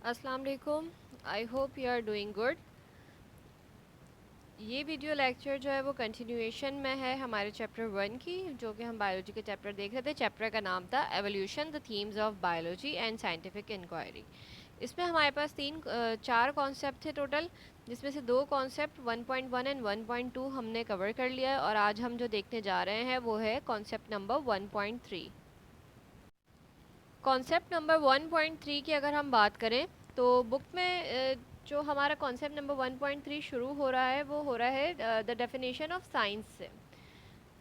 अस्सलाम वालेकुम। I hope you are doing good. ये वीडियो लेक्चर जो है वो कंटिन्यूएशन में है हमारे चैप्टर 1 की, जो कि हम बायोलॉजी के चैप्टर देख रहे थे। चैप्टर का नाम था evolution the themes of biology and scientific inquiry. इसमें हमारे पास चार कॉन्सेप्ट थे टोटल, जिसमें से दो कॉन्सेप्ट 1.1 एंड 1.2 हमने कवर कर लिया है, और आज हम जो देखने जा रहे हैं वो है कॉन्सेप्ट नंबर 1.3। कॉन्सेप्ट नंबर 1.3 की अगर हम बात करें तो बुक में जो हमारा कॉन्सेप्ट नंबर 1.3 शुरू हो रहा है वो हो रहा है द डेफिनेशन ऑफ साइंस से।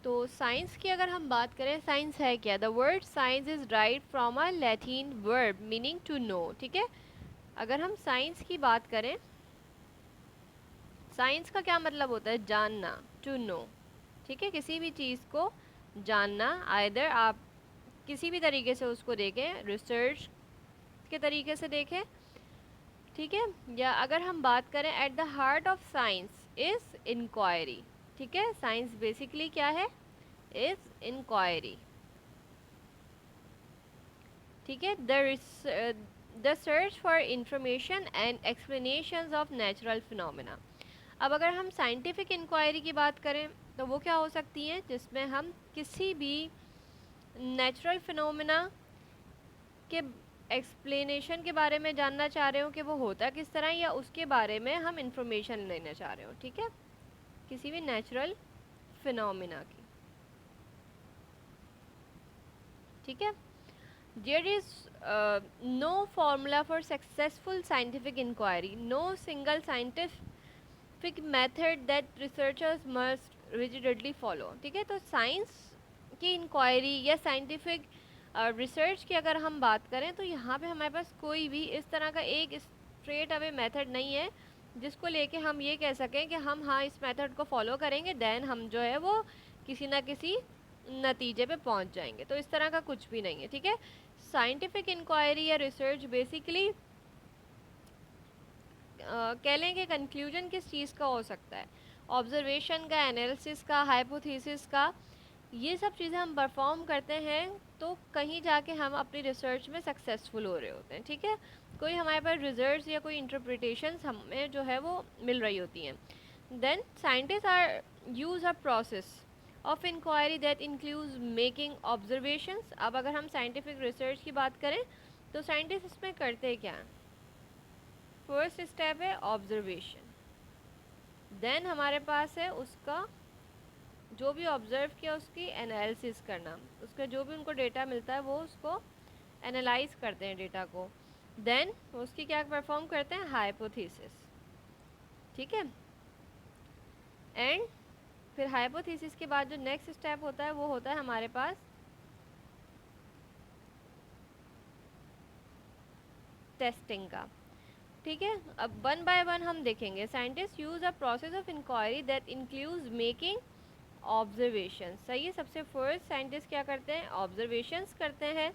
तो साइंस की अगर हम बात करें, साइंस है क्या? The word science is right from a Latin verb meaning to know. ठीक है, अगर हम साइंस की बात करें, साइंस का क्या मतलब होता है? जानना, टू नो। ठीक है, किसी भी चीज़ को जानना, आइदर आप किसी भी तरीके से उसको देखें, रिसर्च के तरीके से देखें, ठीक है, या अगर हम बात करें at the heart of science is inquiry. ठीक है, साइंस बेसिकली क्या है? Is inquiry. ठीक है, the search for information and explanations of natural phenomena. अब अगर हम साइंटिफिक इंक्वायरी की बात करें तो वो क्या हो सकती है? जिसमें हम किसी भी नेचुरल फिनोमेना के एक्सप्लेनेशन के बारे में जानना चाह रहे हो कि वो होता किस तरह, या उसके बारे में हम इंफॉर्मेशन लेना चाह रहे हो। ठीक है, किसी भी नेचुरल फिनोमिना की। ठीक है, there is no formula for successful scientific inquiry, no single scientific method that researchers must rigidly follow. ठीक है, तो साइंस की इंक्वायरी या साइंटिफिक रिसर्च की अगर हम बात करें तो यहाँ पे हमारे पास कोई भी इस तरह का एक स्ट्रेट अवे मेथड नहीं है जिसको लेके हम ये कह सकें कि हम हाँ इस मेथड को फॉलो करेंगे देन हम जो है वो किसी ना किसी नतीजे पे पहुंच जाएंगे। तो इस तरह का कुछ भी नहीं है। ठीक है, साइंटिफिक इंक्वायरी या रिसर्च बेसिकली कह लें कि कंक्लूजन किस चीज़ का हो सकता है? ऑब्जर्वेशन का, एनालिसिस का, हाइपोथेसिस का। ये सब चीज़ें हम परफॉर्म करते हैं तो कहीं जाके हम अपनी रिसर्च में सक्सेसफुल हो रहे होते हैं। ठीक है, कोई हमारे पास रिजल्ट्स या कोई इंटरप्रिटेशंस हमें जो है वो मिल रही होती हैं। Then scientist are use a process of inquiry that includes making observations. अब अगर हम साइंटिफिक रिसर्च की बात करें तो साइंटिस्ट इसमें करते क्या हैं? फर्स्ट स्टेप है ऑब्जर्वेशन, देन हमारे पास है उसका जो भी ऑब्जर्व किया उसकी एनालिसिस करना, उसका जो भी उनको डेटा मिलता है वो उसको एनालाइज करते हैं डेटा को, देन उसकी क्या परफॉर्म करते हैं? हाइपोथेसिस। ठीक है, एंड फिर हाइपोथेसिस के बाद जो नेक्स्ट स्टेप होता है वो होता है हमारे पास टेस्टिंग का। ठीक है, अब वन बाय वन हम देखेंगे। Scientist use a process of inquiry that includes making observation. सही है, सबसे फर्स्ट साइंटिस्ट क्या करते हैं? ऑब्जर्वेशंस करते हैं,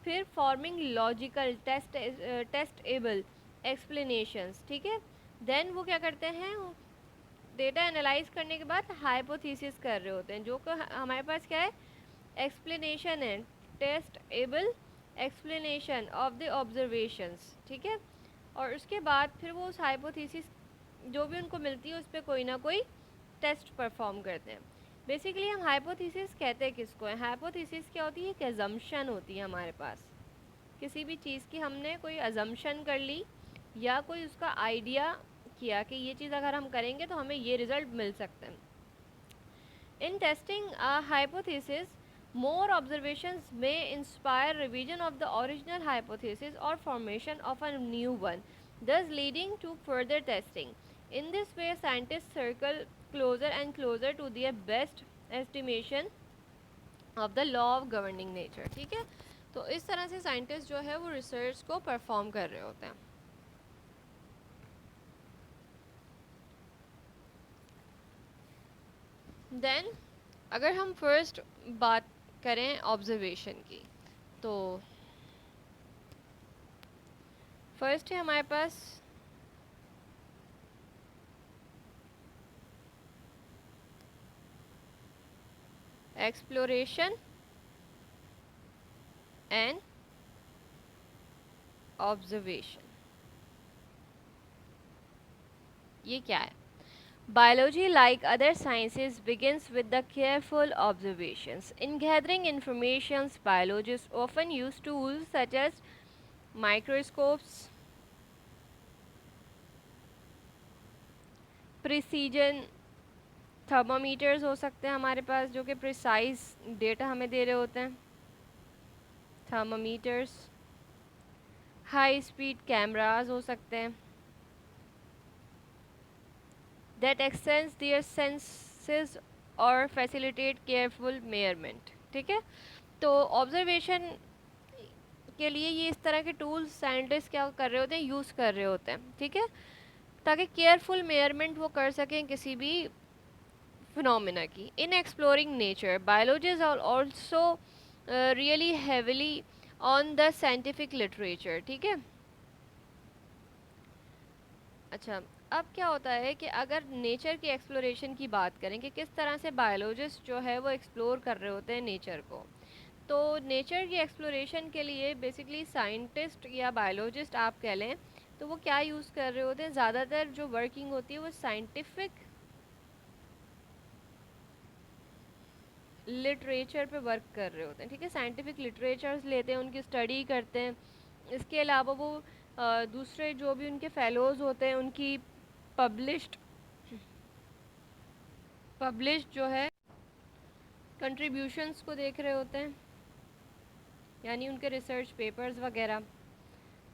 फिर फॉर्मिंग लॉजिकल टेस्टेबल एक्सप्लेनेशंस। ठीक है, देन वो क्या करते हैं? डेटा एनालाइज करने के बाद हाइपोथेसिस कर रहे होते हैं, जो कि हमारे पास क्या है? एक्सप्लेनेशन है, testable explanation of the observations. ठीक है, और उसके बाद फिर वो उस हाइपोथेसिस जो भी उनको मिलती है उस पर कोई ना कोई टेस्ट परफॉर्म करते हैं। बेसिकली हम हाइपोथेसिस कहते हैं किसको है? हाइपोथेसिस क्या होती है? एक एजम्पशन होती है हमारे पास, किसी भी चीज़ की हमने कोई अजम्पशन कर ली या कोई उसका आइडिया किया कि ये चीज़ अगर हम करेंगे तो हमें ये रिज़ल्ट मिल सकते हैं। In testing a hypothesis, more observations may inspire revision of the original hypothesis or formation of a new one, thus leading to further testing. In this way, scientists circle closer and closer to their best estimation of the law of governing nature. ठीक है, तो इस तरह से scientist जो है वो research को परफॉर्म कर रहे होते हैं। देन अगर हम फर्स्ट बात करें ऑब्जर्वेशन की, तो फर्स्ट है हमारे पास एक्सप्लोरेशन एंड ऑब्जर्वेशन। ये क्या है? Biology, like other sciences, begins with the careful observations. In gathering information, biologists often use tools such as microscopes, precision thermometers हो सकते हैं हमारे पास, जो कि प्रिसाइज डेटा हमें दे रहे होते हैं, थर्मामीटर्स, हाई स्पीड कैमराज हो सकते हैं, that extends their senses और facilitate careful measurement. ठीक है, तो ऑब्जर्वेशन के लिए ये इस तरह के टूल्स साइंटिस्ट क्या कर रहे होते हैं, यूज़ कर रहे होते हैं, ठीक है, ताकि केयरफुल मेजरमेंट वो कर सकें किसी भी फिनोमिना की. In exploring nature, biologist are also really heavily on the scientific literature. ठीक है, अच्छा, अब क्या होता है कि अगर नेचर की एक्सप्लोरेशन की बात करें कि किस तरह से बायोलॉजिस्ट जो है वो एक्सप्लोर कर रहे होते हैं नेचर को, तो नेचर की एक्सप्लोरेशन के लिए बेसिकली साइंटिस्ट या बायोलॉजिस्ट आप कह लें, तो वो क्या यूज़ कर रहे होते हैं, ज़्यादातर जो वर्किंग होती है वो साइंटिफिक लिटरेचर पे वर्क कर रहे होते हैं. ठीक है, साइंटिफिक लिटरेचर्स लेते हैं, उनकी स्टडी करते हैं. इसके अलावा वो दूसरे जो भी उनके फेलोज़ होते हैं उनकी पब्लिश्ड जो है कंट्रीब्यूशंस को देख रहे होते हैं, यानी उनके रिसर्च पेपर्स वगैरह.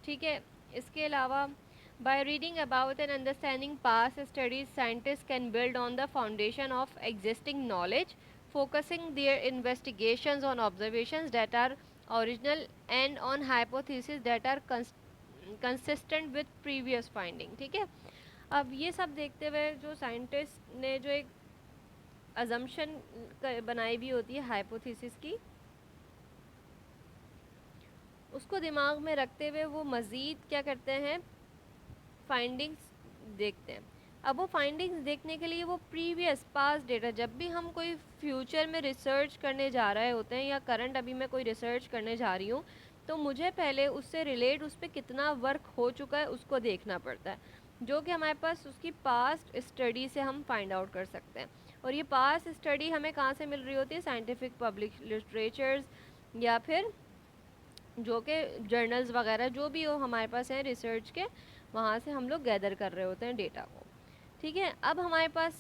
ठीक है, इसके अलावा by reading about and understanding past studies, scientist can build on the foundation of existing knowledge, focusing their investigations on observations that are original and on hypotheses that are consistent with previous finding. ठीक है, अब ये सब देखते हुए जो scientist ने जो एक अजम्पशन बनाई भी होती है हाइपोथेसिस की, उसको दिमाग में रखते हुए वो मज़ीद क्या करते हैं, फाइंडिंग्स देखते हैं. अब वो फाइंडिंग्स देखने के लिए वो प्रीवियस पास्ट डेटा, जब भी हम कोई फ्यूचर में रिसर्च करने जा रहे होते हैं या करंट अभी मैं कोई रिसर्च करने जा रही हूँ, तो मुझे पहले उससे रिलेट उस पर कितना वर्क हो चुका है उसको देखना पड़ता है, जो कि हमारे पास उसकी पास्ट स्टडी से हम फाइंड आउट कर सकते हैं. और ये पास्ट स्टडी हमें कहाँ से मिल रही होती है, साइंटिफिक पब्लिक लिटरेचर्स या फिर जो कि जर्नल्स वगैरह जो भी हो हमारे पास हैं रिसर्च के, वहाँ से हम लोग गैदर कर रहे होते हैं डेटा को. ठीक है, अब हमारे पास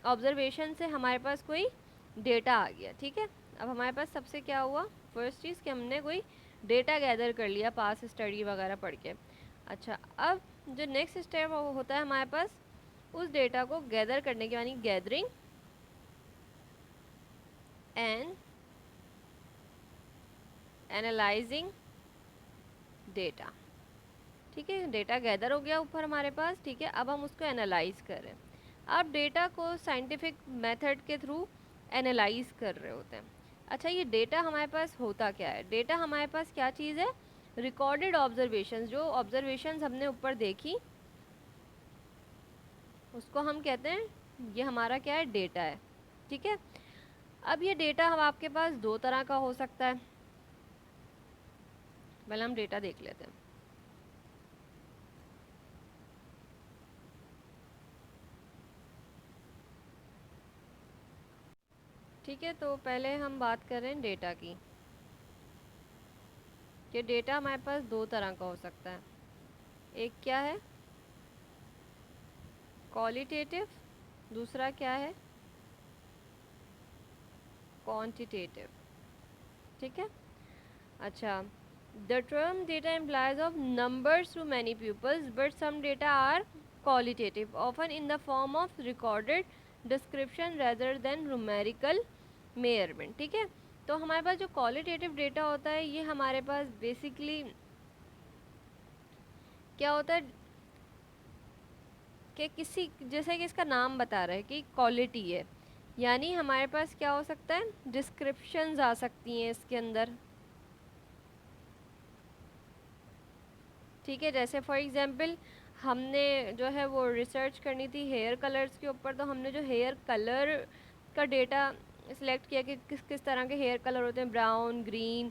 ऑब्जर्वेशन से हमारे पास कोई डेटा आ गया. ठीक है, अब हमारे पास सबसे क्या हुआ, फर्स्ट चीज़ कि हमने कोई डेटा गैदर कर लिया पास स्टडी वगैरह पढ़ के. अच्छा, अब जो नेक्स्ट स्टेप होता है हमारे पास उस डेटा को गैदर करने के, यानी गैदरिंग एंड एनालाइजिंग डेटा. ठीक है, डेटा गैदर हो गया ऊपर हमारे पास. ठीक है, अब हम उसको एनालाइज कर रहे हैं. अब डेटा को साइंटिफिक मेथड के थ्रू एनालाइज कर रहे होते हैं. अच्छा, ये डेटा हमारे पास होता क्या है, डेटा हमारे पास क्या चीज़ है, रिकॉर्डेड ऑब्जर्वेशंस. जो ऑब्जर्वेशंस हमने ऊपर देखी उसको हम कहते हैं, ये हमारा क्या है, डेटा है. ठीक है, अब ये डेटा हम आपके पास दो तरह का हो सकता है. पहले हम डेटा देख लेते हैं. ठीक है, तो पहले हम बात कर रहे हैं डेटा की, कि डेटा हमारे पास दो तरह का हो सकता है. एक क्या है, क्वालिटेटिव, दूसरा क्या है, क्वांटिटेटिव. ठीक है, अच्छा, the term data implies of numbers to many pupils, but some data are qualitative, often in the form of recorded description rather than numerical measurement. ठीक है, तो हमारे पास जो क्वालिटेटिव डेटा होता है ये हमारे पास बेसिकली क्या होता है कि किसी, जैसे कि इसका नाम बता रहा है कि क्वालिटी है, यानी हमारे पास क्या हो सकता है, डिस्क्रिप्शंस आ सकती हैं इसके अंदर. ठीक है, जैसे फॉर एग्जांपल हमने जो है वो रिसर्च करनी थी हेयर कलर्स के ऊपर, तो हमने जो हेयर कलर का डेटा सिलेक्ट किया कि किस किस तरह के हेयर कलर होते हैं, ब्राउन, ग्रीन,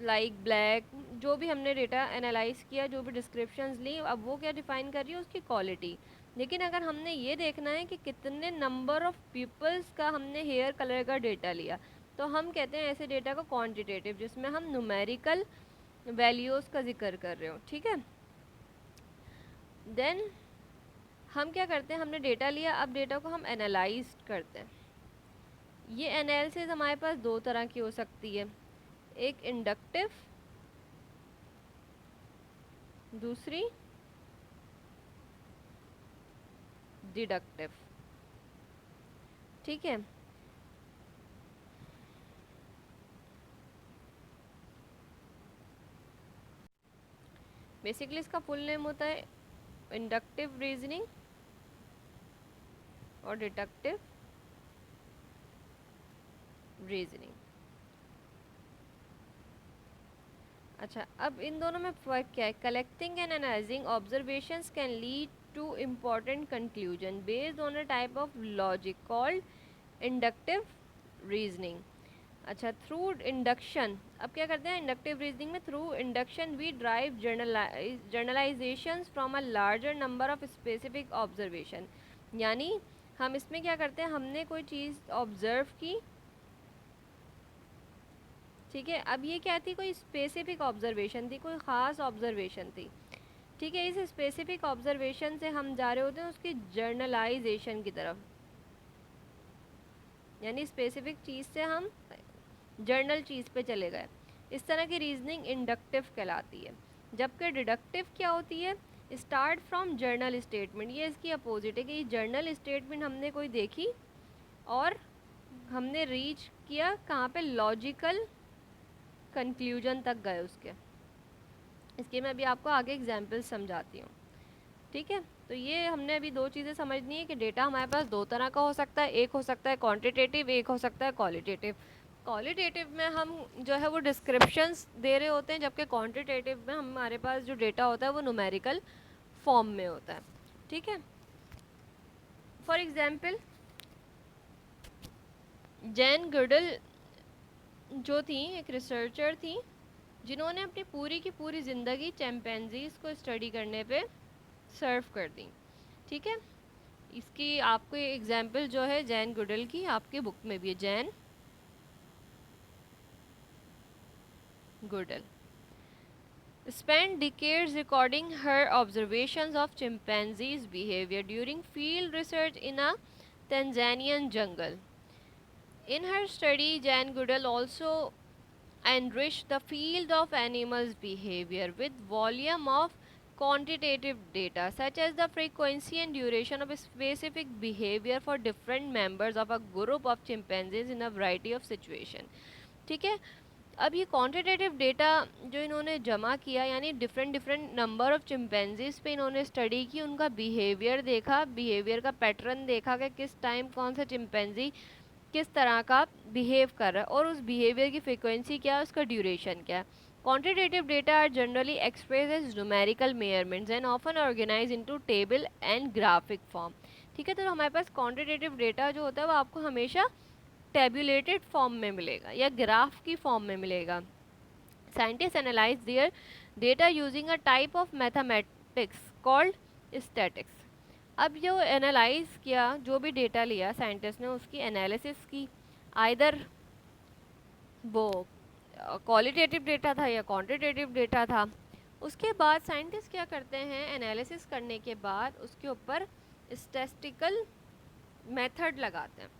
लाइक ब्लैक, जो भी हमने डेटा एनालाइज किया, जो भी डिस्क्रिप्शंस ली, अब वो क्या डिफाइन कर रही है, उसकी क्वालिटी। लेकिन अगर हमने ये देखना है कि कितने नंबर ऑफ पीपल्स का हमने हेयर कलर का डेटा लिया, तो हम कहते हैं ऐसे डेटा को क्वांटिटेटिव, जिसमें हम न्यूमेरिकल वैल्यूज़ का जिक्र कर रहे हो, ठीक है। देन हम क्या करते हैं, हमने डेटा लिया, अब डेटा को हम एनालाइज करते हैं। ये एनालिसिस हमारे पास दो तरह की हो सकती है, एक इंडक्टिव, दूसरी डिडक्टिव, ठीक है। बेसिकली इसका फुल नेम होता है इंडक्टिव रीजनिंग और डिडक्टिव रीजनिंग। अच्छा, अब इन दोनों में फर्क क्या है? Collecting and analysing observations can lead to important conclusion based on a type of logic called inductive reasoning. अच्छा, थ्रू इंडक्शन, अब क्या करते हैं इंडक्टिव रीजनिंग में, through induction we drive generalisations from a larger number of specific observation. यानी हम इसमें क्या करते हैं, हमने कोई चीज़ ऑब्जर्व की, ठीक है, अब ये क्या थी, कोई स्पेसिफिक ऑब्जर्वेशन थी, कोई ख़ास ऑब्जर्वेशन थी, ठीक है। इस स्पेसिफिक ऑब्जर्वेशन से हम जा रहे होते हैं उसकी जर्नलाइजेशन की तरफ, यानी स्पेसिफिक चीज़ से हम जर्नल चीज़ पे चले गए। इस तरह की रीजनिंग इंडक्टिव कहलाती है। जबकि डिडक्टिव क्या होती है, स्टार्ट फ्रॉम जर्नल स्टेटमेंट, ये इसकी अपोजिट है कि जर्नल स्टेटमेंट हमने कोई देखी और हमने रीच किया कहाँ पे, लॉजिकल कंक्लूजन तक गए उसके। इसके मैं अभी आपको आगे एग्जाम्पल समझाती हूँ, ठीक है। तो ये हमने अभी दो चीज़ें समझनी है कि डेटा हमारे पास दो तरह का हो सकता है, एक हो सकता है क्वांटिटेटिव, एक हो सकता है क्वालिटेटिव। क्वालिटेटिव में हम जो है वो डिस्क्रिप्शंस दे रहे होते हैं, जबकि क्वांटिटेटिव में हमारे पास जो डेटा होता है वो न्यूमेरिकल फॉर्म में होता है, ठीक है। फॉर एग्जाम्पल, जैन गुडल जो थी, एक रिसर्चर थी, जिन्होंने अपनी पूरी की पूरी ज़िंदगी चैम्पेंजीज़ को स्टडी करने पे सर्व कर दी, ठीक है। इसकी आपको एग्जाम्पल जो है जैन गुडल की, आपके बुक में भी है, Jain Goodell spent decades recording her observations of chimpanzees' behavior during field research in a Tanzanian jungle. In her study, Jane Goodall also enriched the field of animals' behavior with volume of quantitative data such as the frequency and duration of a specific behavior for different members of a group of chimpanzees in a variety of situations, ठीक है। अब ये quantitative data जो इन्होंने जमा किया, यानी different different number of chimpanzees पे इन्होंने स्टडी की, उनका बिहेवियर देखा, बिहेवियर का पैटर्न देखा कि किस टाइम कौन सा चिंपैंजी किस तरह का बिहेव कर रहा है, और उस बिहेवियर की फ्रिक्वेंसी क्या है, उसका ड्यूरेशन क्या है। Quantitative data are generally express as numerical measurements and often organise into table and graphic form, ठीक है। तो हमारे पास क्वांटिटेटिव डेटा जो होता है वो आपको हमेशा टेबुलेटेड फॉर्म में मिलेगा या ग्राफ की फॉर्म में मिलेगा। Scientist analyse there data using a type of mathematics called statics. अब जो एनालाइज किया, जो भी डेटा लिया साइंटिस्ट ने, उसकी एनालिसिस की, आइदर वो क्वालिटेटिव डेटा था या क्वांटिटेटिव डेटा था। उसके बाद साइंटिस्ट क्या करते हैं, एनालिसिस करने के बाद उसके ऊपर स्टैटिस्टिकल मेथड लगाते हैं,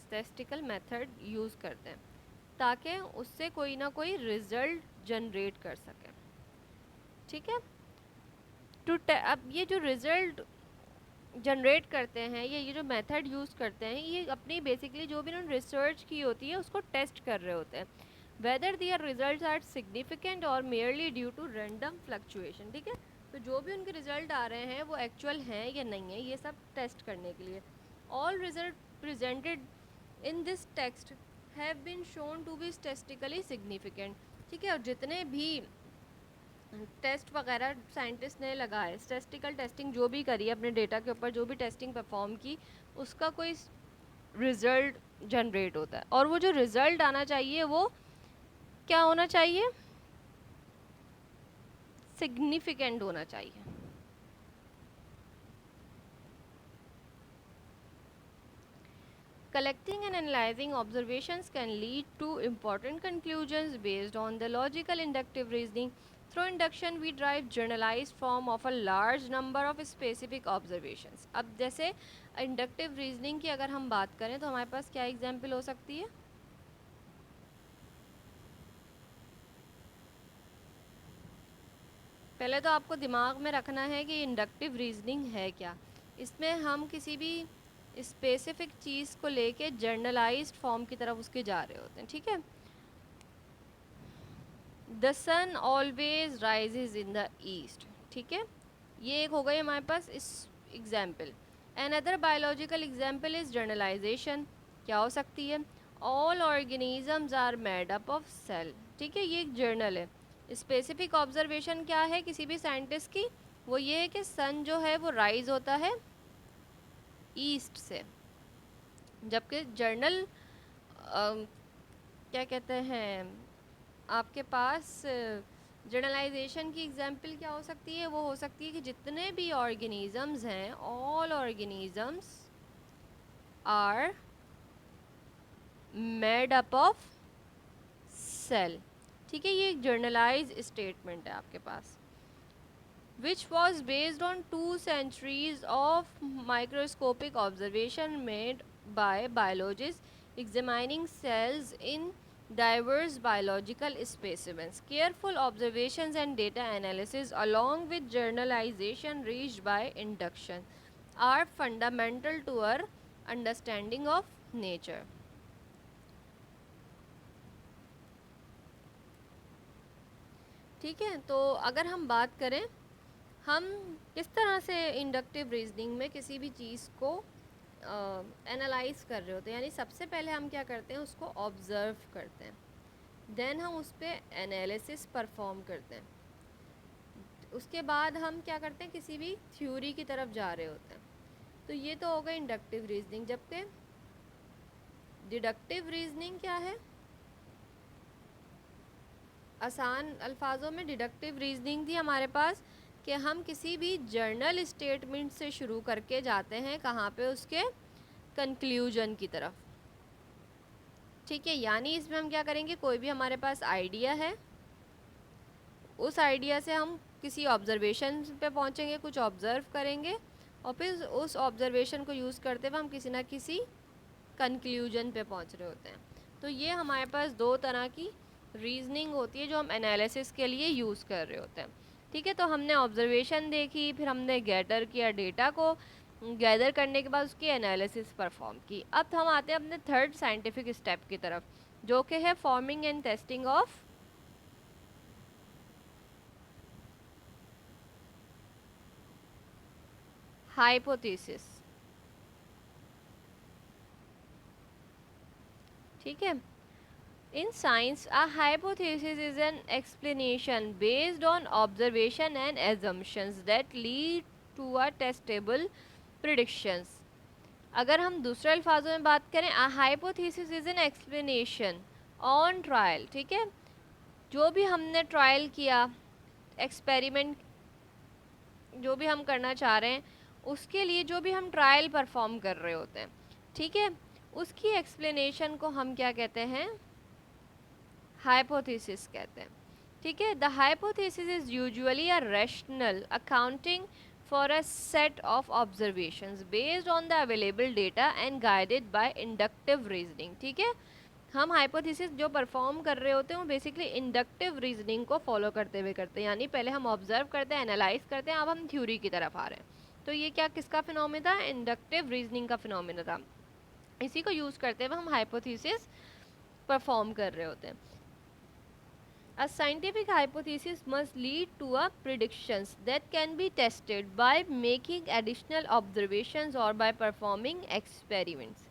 स्टैटिस्टिकल मेथड यूज़ करते हैं ताकि उससे कोई ना कोई रिज़ल्ट जनरेट कर सकें, ठीक है। अब ये जो रिज़ल्ट जनरेट करते हैं, ये जो मेथड यूज़ करते हैं, ये अपनी बेसिकली जो भी उन्होंने रिसर्च की होती है उसको टेस्ट कर रहे होते हैं, whether their results are significant और merely due to random fluctuation, ठीक है। तो जो भी उनके रिजल्ट आ रहे हैं वो एक्चुअल हैं या नहीं है, ये सब टेस्ट करने के लिए। All result presented in this text have been shown to be statistically significant, ठीक है। और जितने भी टेस्ट वगैरह साइंटिस्ट ने लगाए, स्टैटिस्टिकल टेस्टिंग जो भी करी अपने डेटा के ऊपर, जो भी टेस्टिंग परफॉर्म की, उसका कोई रिजल्ट जनरेट होता है, और वो जो रिजल्ट आना चाहिए वो क्या होना चाहिए, सिग्निफिकेंट होना चाहिए। Collecting and analyzing observations can lead to important conclusions based on the logical inductive reasoning. Through induction, we derive generalized form of a large number of specific observations. अब जैसे inductive reasoning की अगर हम बात करें तो हमारे पास क्या एग्जाम्पल हो सकती है? पहले तो आपको दिमाग में रखना है कि इंडक्टिव रीजनिंग है क्या। इसमें हम किसी भी स्पेसिफिक चीज़ को लेके जर्नलाइज्ड फॉर्म की तरफ उसके जा रहे होते हैं, ठीक है। The sun always rises in the east, ठीक है, ये एक हो गई हमारे पास इस एग्जाम्पल। Another biological example is generalization, क्या हो सकती है, all organisms are made up of cell, ठीक है, ये एक जर्नल है। स्पेसिफिक ऑब्जर्वेशन क्या है किसी भी साइंटिस्ट की, वो ये है कि सन जो है वो राइज होता है ईस्ट से, जबकि जर्नल क्या कहते हैं आपके पास जर्नलाइजेशन की एग्जाम्पल क्या हो सकती है, वो हो सकती है कि जितने भी ऑर्गेनिजम्स हैं, all organisms are made up of cell, ठीक है, ये एक जर्नलाइज स्टेटमेंट है आपके पास, which was based on 2 centuries of microscopic observation made by biologists examining cells in diverse biological specimens. Careful observations and data analysis along with journalization reached by induction are fundamental to our understanding of nature. ठीक है, तो अगर हम बात करें हम किस तरह से इंडक्टिव रीजनिंग में किसी भी चीज़ को एनालाइज कर रहे होते हैं, यानी सबसे पहले हम क्या करते हैं उसको ऑब्ज़र्व करते हैं, देन हम उस पर एनालिसिस परफॉर्म करते हैं, उसके बाद हम क्या करते हैं किसी भी थ्योरी की तरफ जा रहे होते हैं। तो ये तो हो गई इंडक्टिव रीजनिंग। जबकि डिडक्टिव रीजनिंग क्या है, आसान अल्फाजों में डिडक्टिव रीजनिंग थी हमारे पास कि हम किसी भी जर्नल स्टेटमेंट से शुरू करके जाते हैं कहाँ पे, उसके कंक्लूजन की तरफ, ठीक है। यानी इसमें हम क्या करेंगे, कोई भी हमारे पास आइडिया है, उस आइडिया से हम किसी ऑब्जर्वेशन पे पहुँचेंगे, कुछ ऑब्ज़र्व करेंगे और फिर उस ऑब्जर्वेशन को यूज़ करते हुए हम किसी ना किसी कंक्लूजन पे पहुँच रहे होते हैं। तो ये हमारे पास दो तरह की रीजनिंग होती है जो हम एनालिसिस के लिए यूज़ कर रहे होते हैं, ठीक है। तो हमने ऑब्जर्वेशन देखी, फिर हमने गैदर किया डेटा को, गैदर करने के बाद उसकी एनालिसिस परफॉर्म की। अब हम आते हैं अपने थर्ड साइंटिफिक स्टेप की तरफ, जो कि है forming and testing of hypothesis, ठीक है। In science, a hypothesis is an explanation based on observation and assumptions that lead to a testable predictions. अगर हम दूसरे अल्फाजों में बात करें, a hypothesis is an explanation on trial, ठीक है, जो भी हमने ट्रायल किया, एक्सपेरिमेंट जो भी हम करना चाह रहे हैं, उसके लिए जो भी हम ट्रायल परफॉर्म कर रहे होते हैं, ठीक है, उसकी एक्सप्लेनेशन को हम क्या कहते हैं, हाइपोथेसिस कहते हैं, ठीक है। The hypothesis is usually a rational accounting for a set of observations based on the available data and guided by inductive reasoning, ठीक है। हम हाइपोथेसिस जो परफॉर्म कर रहे होते हैं वो बेसिकली इंडक्टिव रीजनिंग को फॉलो करते हुए करते हैं, यानी पहले हम ऑब्जर्व करते हैं, एनालाइज करते हैं, अब हम थ्योरी की तरफ आ रहे हैं। तो ये क्या किसका फिनोमेना था, इंडक्टिव रीजनिंग का फिनोमेना था। इसी को यूज़ करते हुए हम हाइपोथेसिस परफॉर्म कर रहे होते हैं। A scientific hypothesis must lead to a predictions that can be tested by making additional observations or by performing experiments,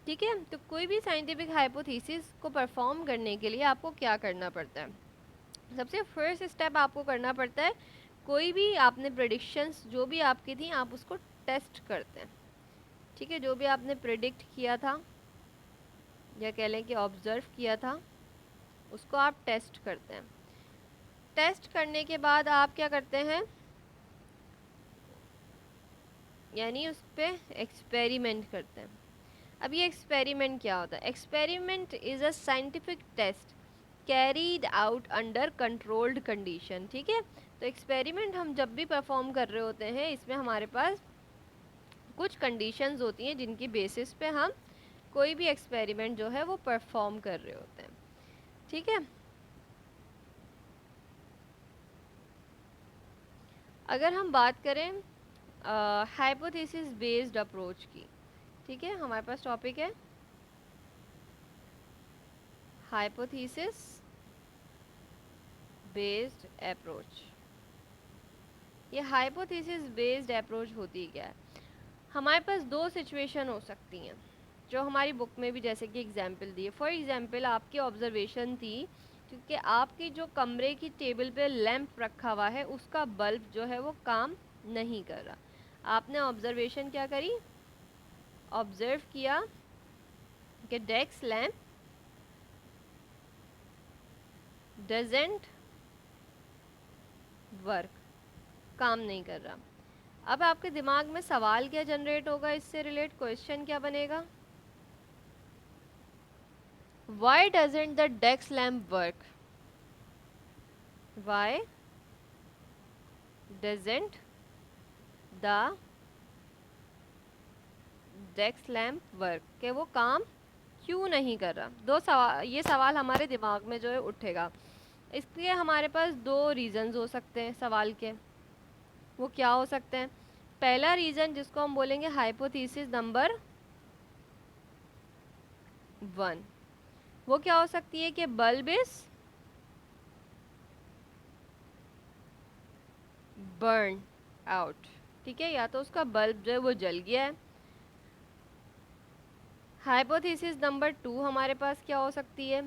ठीक है। तो कोई भी साइंटिफिक हाइपोथेसिस को परफॉर्म करने के लिए आपको क्या करना पड़ता है, सबसे फर्स्ट स्टेप आपको करना पड़ता है, कोई भी आपने प्रेडिक्शंस जो भी आपकी थी आप उसको टेस्ट करते हैं, ठीक है, जो भी आपने प्रेडिक्ट किया था या कह लें कि ऑब्ज़र्व किया था, उसको आप टेस्ट करते हैं। टेस्ट करने के बाद आप क्या करते हैं, यानी उस पर एक्सपेरिमेंट करते हैं। अब ये एक्सपेरिमेंट क्या होता है? Experiment is a scientific test carried out under controlled condition. ठीक है, तो एक्सपेरिमेंट हम जब भी परफॉर्म कर रहे होते हैं, इसमें हमारे पास कुछ कंडीशंस होती हैं जिनकी बेसिस पे हम कोई भी एक्सपेरिमेंट जो है वो परफॉर्म कर रहे होते हैं। ठीक है, अगर हम बात करें हाइपोथेसिस बेस्ड अप्रोच की, ठीक है, हमारे पास टॉपिक है हाइपोथेसिस बेस्ड अप्रोच। ये हाइपोथेसिस बेस्ड अप्रोच होती क्या है? हमारे पास दो सिचुएशन हो सकती हैं जो हमारी बुक में भी जैसे कि एग्जांपल दिए। फॉर एग्जांपल आपकी ऑब्जर्वेशन थी क्योंकि आपकी जो कमरे की टेबल पे लैंप रखा हुआ है उसका बल्ब जो है वो काम नहीं कर रहा। आपने ऑब्जर्वेशन क्या करी, ऑब्जर्व किया कि डेस्क लैंप डजंट वर्क, काम नहीं कर रहा। अब आपके दिमाग में सवाल क्या जनरेट होगा, इससे रिलेट क्वेश्चन क्या बनेगा? Why doesn't the desk lamp work? Why doesn't the desk lamp work? कि वो काम क्यों नहीं कर रहा? दो सवाल, ये सवाल हमारे दिमाग में जो है उठेगा। इसलिए हमारे पास दो रीजंस हो सकते हैं सवाल के। वो क्या हो सकते हैं? पहला रीजन जिसको हम बोलेंगे हाइपोथेसिस नंबर 1, वो क्या हो सकती है कि बल्ब इज बर्न आउट। ठीक है, या तो उसका बल्ब जो है वो जल गया है। हाइपोथेसिस नंबर 2 हमारे पास क्या हो सकती है?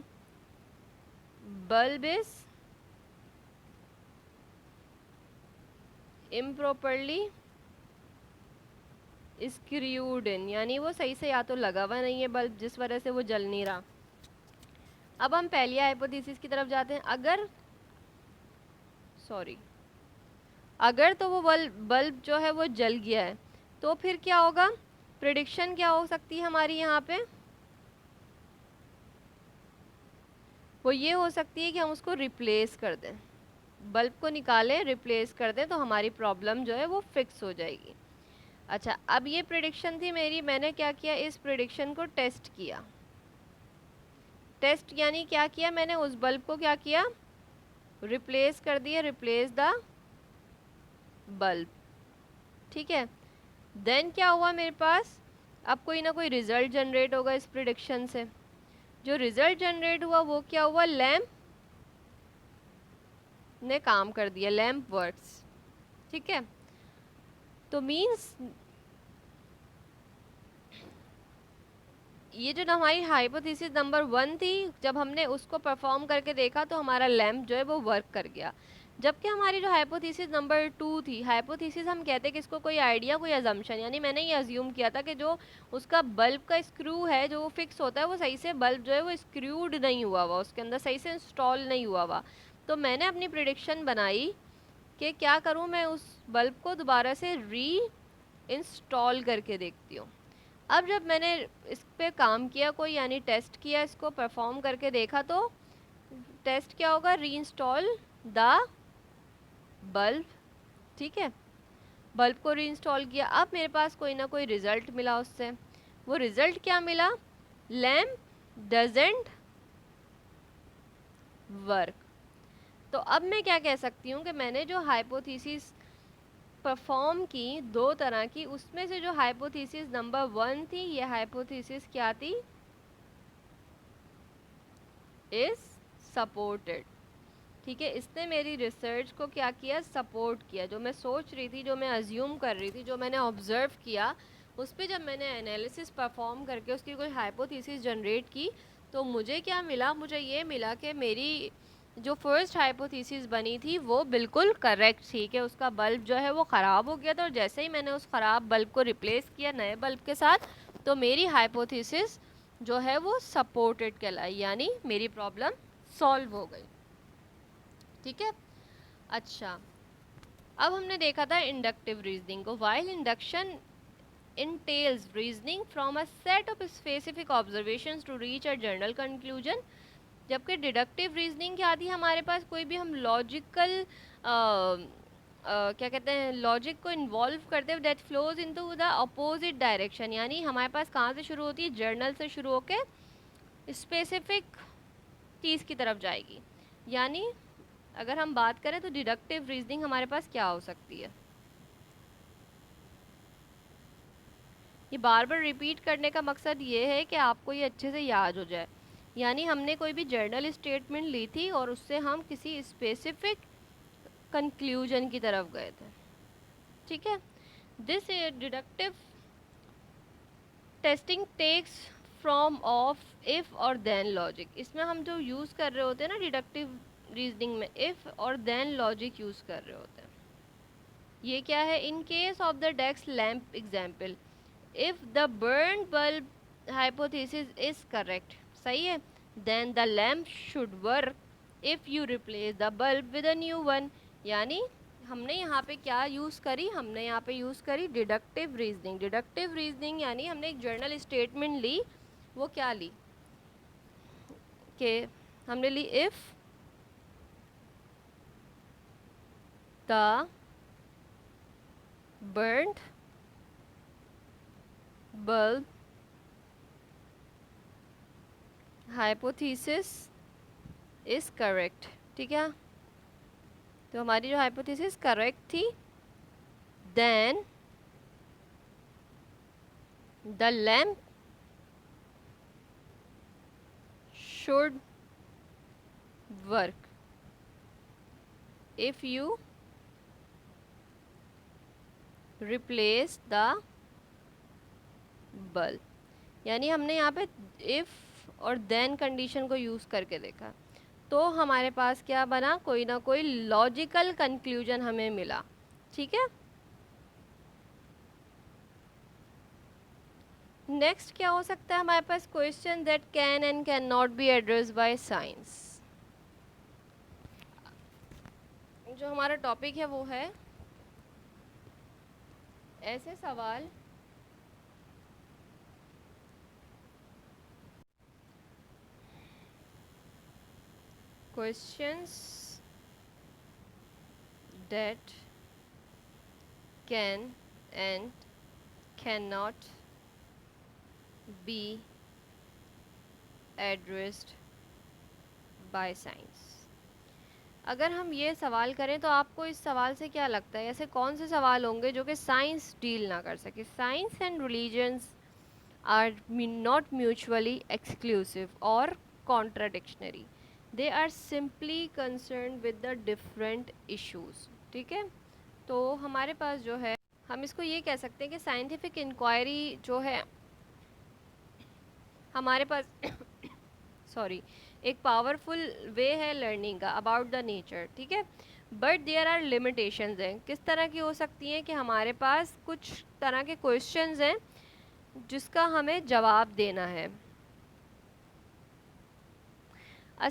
बल्ब इज इम्प्रॉपरली स्क्रूड इन, यानी वो सही से या तो लगा हुआ नहीं है बल्ब, जिस वजह से वो जल नहीं रहा। अब हम पहली हाइपोथेसिस की तरफ जाते हैं। अगर तो वो बल्ब जो है वो जल गया है तो फिर क्या होगा? प्रिडिक्शन क्या हो सकती है हमारी यहाँ पे? वो ये हो सकती है कि हम उसको रिप्लेस कर दें, बल्ब को निकालें, रिप्लेस कर दें, तो हमारी प्रॉब्लम जो है वो फिक्स हो जाएगी। अच्छा, अब ये प्रिडिक्शन थी मेरी, मैंने क्या किया, इस प्रिडिक्शन को टेस्ट किया। टेस्ट यानी क्या किया मैंने? उस बल्ब को क्या किया? रिप्लेस कर दिया, रिप्लेस द बल्ब। ठीक है, देन क्या हुआ मेरे पास? अब कोई ना कोई रिजल्ट जनरेट होगा इस प्रिडिक्शन से। जो रिजल्ट जनरेट हुआ वो क्या हुआ? लैम्प ने काम कर दिया, लैम्प वर्क्स। ठीक है, तो मीन्स ये जो हमारी हाइपोथेसिस नंबर 1 थी, जब हमने उसको परफॉर्म करके देखा तो हमारा लैम्प जो है वो वर्क कर गया। जबकि हमारी जो हाइपोथेसिस नंबर 2 थी, हाइपोथेसिस हम कहते हैं कि इसको कोई आइडिया, कोई अजम्पशन, यानी मैंने ये अज्यूम किया था कि जो उसका बल्ब का स्क्रू है जो फिक्स होता है वो सही से बल्ब जो है वो स्क्रूड नहीं हुआ हुआ, उसके अंदर सही से इंस्टॉल नहीं हुआ हुआ। तो मैंने अपनी प्रिडिक्शन बनाई कि क्या करूँ, मैं उस बल्ब को दोबारा से री इंस्टॉल करके देखती हूँ। अब जब मैंने इस पे काम किया कोई, यानी टेस्ट किया, इसको परफॉर्म करके देखा, तो टेस्ट क्या होगा? री इंस्टॉल द बल्ब। ठीक है, बल्ब को री इंस्टॉल किया। अब मेरे पास कोई ना कोई रिजल्ट मिला उससे। वो रिजल्ट क्या मिला? Lamp doesn't work. तो अब मैं क्या कह सकती हूँ कि मैंने जो हाइपोथेसिस परफॉर्म की दो तरह की, उसमें से जो हाइपोथेसिस नंबर 1 थी, ये हाइपोथेसिस क्या थी? Is supported. ठीक है, इसने मेरी रिसर्च को क्या किया? सपोर्ट किया। जो मैं सोच रही थी, जो मैं अज्यूम कर रही थी, जो मैंने ऑब्जर्व किया, उस पर जब मैंने एनालिसिस परफॉर्म करके उसकी कोई हाइपोथेसिस जनरेट की, तो मुझे क्या मिला? मुझे ये मिला कि मेरी जो फर्स्ट हाइपोथेसिस बनी थी वो बिल्कुल करेक्ट थी कि उसका बल्ब जो है वो ख़राब हो गया था, और जैसे ही मैंने उस ख़राब बल्ब को रिप्लेस किया नए बल्ब के साथ, तो मेरी हाइपोथेसिस जो है वो सपोर्टेड कहलाई, यानी मेरी प्रॉब्लम सॉल्व हो गई। ठीक है। अच्छा, अब हमने देखा था इंडक्टिव रीजनिंग को। While induction entails reasoning from a set of specific observations to reach a general conclusion, जबकि डिडक्टिव रीजनिंग क्या आती है हमारे पास, कोई भी हम लॉजिकल क्या कहते हैं, लॉजिक को इन्वॉल्व करते हुए that flows into the opposite direction, यानी हमारे पास कहाँ से शुरू होती है, जर्नल से शुरू होकर स्पेसिफिक चीज़ की तरफ जाएगी। यानी अगर हम बात करें तो डिडक्टिव रीजनिंग हमारे पास क्या हो सकती है, ये बार बार रिपीट करने का मकसद ये है कि आपको ये अच्छे से याद हो जाए। यानी हमने कोई भी जर्नल स्टेटमेंट ली थी और उससे हम किसी स्पेसिफिक कंक्लूजन की तरफ गए थे। ठीक है। This deductive testing takes from of if और देन लॉजिक, इसमें हम जो यूज़ कर रहे होते हैं ना डिडक्टिव रीजनिंग में, इफ़ और देन लॉजिक यूज़ कर रहे होते हैं। ये क्या है, in case of the desk lamp example, if the burned bulb hypothesis is correct, सही है, then the lamp should work if you replace the bulb with a new one। यानी हमने यहाँ पे क्या यूज़ करी, हमने यहाँ पे यूज़ करी डिडक्टिव रीजनिंग। डिडक्टिव रीजनिंग यानी हमने एक जर्नल स्टेटमेंट ली, वो क्या ली कि हमने ली if the burned bulb hypothesis is correct। ठीक है, तो हमारी जो हाइपोथेसिस करेक्ट थी, then the lamp should work if you replace the bulb. यानी हमने यहाँ पे इफ़ और देन कंडीशन को यूज़ करके देखा, तो हमारे पास क्या बना, कोई ना कोई लॉजिकल कंक्लूजन हमें मिला। ठीक है। नेक्स्ट क्या हो सकता है हमारे पास, question that can and cannot be addressed by science. जो हमारा टॉपिक है वो है ऐसे सवाल questions that can and cannot be addressed by science। अगर हम ये सवाल करें तो आपको इस सवाल से क्या लगता है, ऐसे कौन से सवाल होंगे जो कि साइंस डील ना कर सके। Science and religions are not mutually exclusive और contradictionary, they are simply concern with the different issues. ठीक है। तो हमारे पास जो है, हम इसको ये कह सकते हैं कि साइंटिफिक इंक्वायरी जो है हमारे पास सॉरी एक पावरफुल वे है लर्निंग का अबाउट द नेचर। ठीक है। बट देयर आर लिमिटेशंस हैं। किस तरह की हो सकती हैं कि हमारे पास कुछ तरह के क्वेश्चंस हैं जिसका हमें जवाब देना है।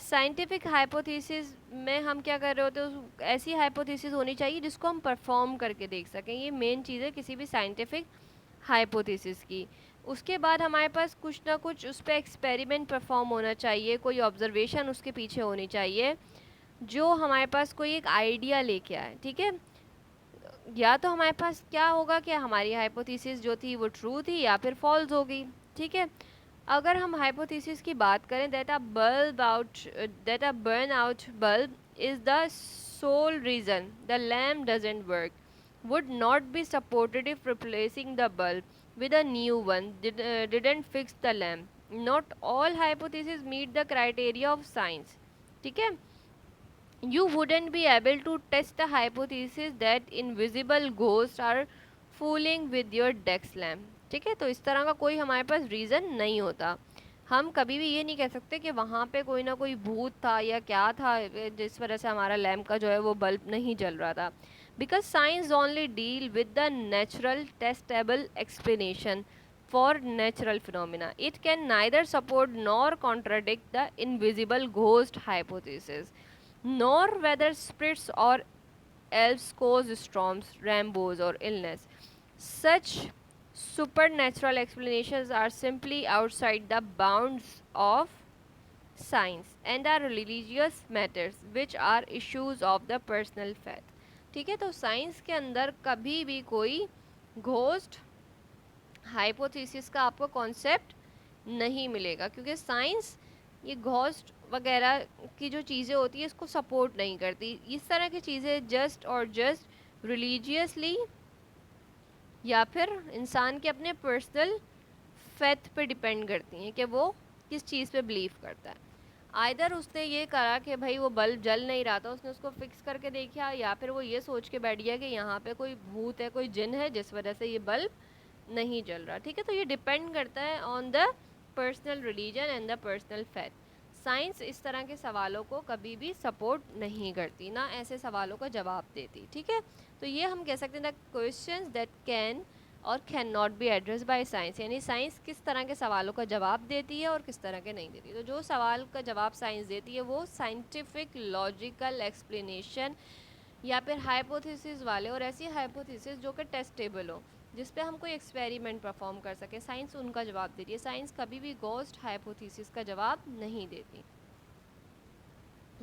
साइंटिफिक हाइपोथेसिस में हम क्या कर रहे होते हैं, ऐसी हाइपोथेसिस होनी चाहिए जिसको हम परफॉर्म करके देख सकें। ये मेन चीज़ है किसी भी साइंटिफिक हाइपोथेसिस की। उसके बाद हमारे पास कुछ ना कुछ उस पर एक्सपेरिमेंट परफॉर्म होना चाहिए, कोई ऑब्जर्वेशन उसके पीछे होनी चाहिए जो हमारे पास कोई एक आइडिया लेके आए। ठीक है। या तो हमारे पास क्या होगा कि हमारी हाइपोथेसिस जो थी वो ट्रू थी या फिर फॉल्स होगी। ठीक है। अगर हम हाइपोथेसिस की बात करें that a burn out bulb is the sole reason the lamp doesn't work would not be supported if replacing the bulb with a new one didn't fix the lamp. Not all hypotheses meet the criteria of science. ठीक है। You wouldn't be able to test the hypothesis that invisible ghosts are fooling with your desk lamp। ठीक है। तो इस तरह का कोई हमारे पास रीज़न नहीं होता। हम कभी भी ये नहीं कह सकते कि वहाँ पे कोई ना कोई भूत था या क्या था जिस वजह से हमारा लैम्प का जो है वो बल्ब नहीं जल रहा था। Because science only deal with the natural testable explanation for natural phenomena. It can neither support nor contradict the invisible ghost hypothesis, nor whether spirits or elves cause storms, rainbows, or illness. Such supernatural explanations are simply outside the bounds of science and are religious matters which are issues of the personal faith. ठीक है, तो science के अंदर कभी भी कोई ghost hypothesis का आपको कॉन्सेप्ट नहीं मिलेगा, क्योंकि साइंस ये घोस्ट वगैरह की जो चीज़ें होती है इसको सपोर्ट नहीं करती. इस तरह की चीज़ें जस्ट और जस्ट रिलीजियसली या फिर इंसान के अपने पर्सनल फेथ पे डिपेंड करती हैं कि वो किस चीज़ पे बिलीव करता है. आइदर उसने ये करा कि भाई वो बल्ब जल नहीं रहा था, उसने उसको फिक्स करके देखा, या फिर वो ये सोच के बैठ गया कि यहाँ पे कोई भूत है, कोई जिन है जिस वजह से ये बल्ब नहीं जल रहा. ठीक है, तो ये डिपेंड करता है on the personal religion and the personal faith. Science इस तरह के सवालों को कभी भी सपोर्ट नहीं करती, ना ऐसे सवालों का जवाब देती. ठीक है, तो ये हम कह सकते हैं द क्वेश्चंस दैट कैन और can not be address by science, यानी साइंस किस तरह के सवालों का जवाब देती है और किस तरह के नहीं देती. तो जो सवाल का जवाब साइंस देती है वो साइंटिफिक लॉजिकल एक्सप्लेनेशन या फिर हाइपोथेसिस वाले, और ऐसी हाइपोथेसिस जो कि टेस्टेबल हो, जिस पे हम कोई एक्सपेरिमेंट परफॉर्म कर सके, साइंस उनका जवाब देती है. साइंस कभी भी घोस्ट हाइपोथेसिस का जवाब नहीं देती.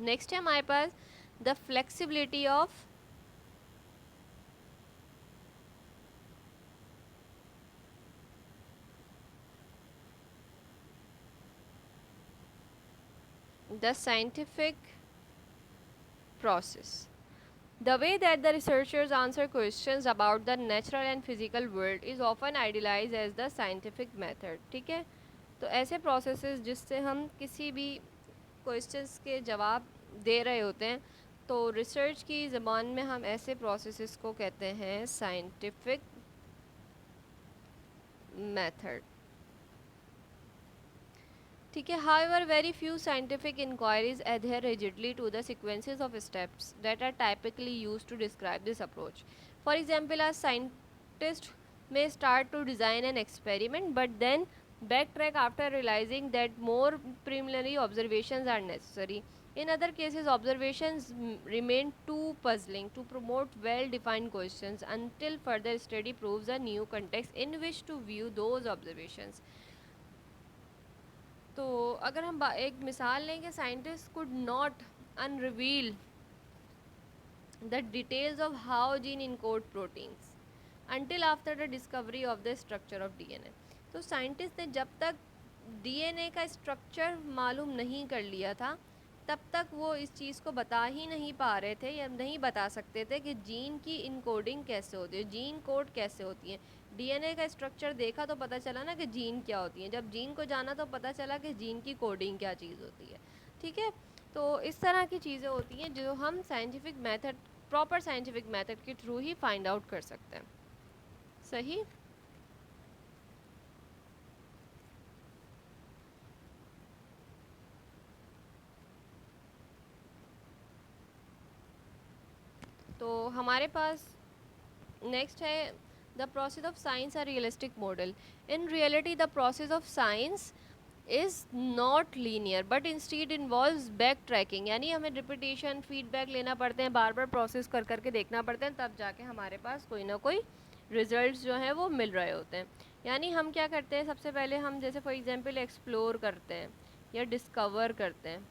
नेक्स्ट है हमारे पास the flexibility of the scientific process. The way that the researchers answer questions about the natural and physical world is often idealized as the scientific method. ठीक है, तो ऐसे processes जिससे हम किसी भी questions के जवाब दे रहे होते हैं, तो रिसर्च की ज़बान में हम ऐसे processes को कहते हैं scientific method. ठीक है, however very few scientific inquiries adhere rigidly to the sequences of steps that are typically used to describe this approach. For example, a scientist may start to design an experiment but then backtrack after realizing that more preliminary observations are necessary. In other cases, observations remain too puzzling to promote well-defined questions until further study proves a new context in which to view those observations. तो अगर हम एक मिसाल लें कि scientist could not अनरिवील the details of how gene encode proteins until after the discovery of the structure of DNA. तो scientist ने जब तक डीएनए का स्ट्रक्चर मालूम नहीं कर लिया था तब तक वो इस चीज़ को बता ही नहीं पा रहे थे या नहीं बता सकते थे कि जीन की इनकोडिंग कैसे होती है, जीन कोड कैसे होती है. डीएनए का स्ट्रक्चर देखा तो पता चला ना कि जीन क्या होती है, जब जीन को जाना तो पता चला कि जीन की कोडिंग क्या चीज़ होती है. ठीक है, तो इस तरह की चीज़ें होती हैं जो हम scientific method, proper scientific method के थ्रू ही फाइंड आउट कर सकते हैं. सही. तो हमारे पास नेक्स्ट है the process of science a realistic model. In reality the process of science is not linear but instead involves back tracking, यानी हमें रिपीटेशन फीडबैक लेना पड़ते हैं, बार बार प्रोसेस कर करके देखना पड़ता है, तब जाके हमारे पास कोई ना कोई रिजल्ट्स जो हैं वो मिल रहे होते हैं. यानी हम क्या करते हैं, सबसे पहले हम जैसे फॉर एग्जांपल एक्सप्लोर करते हैं या डिस्कवर करते हैं,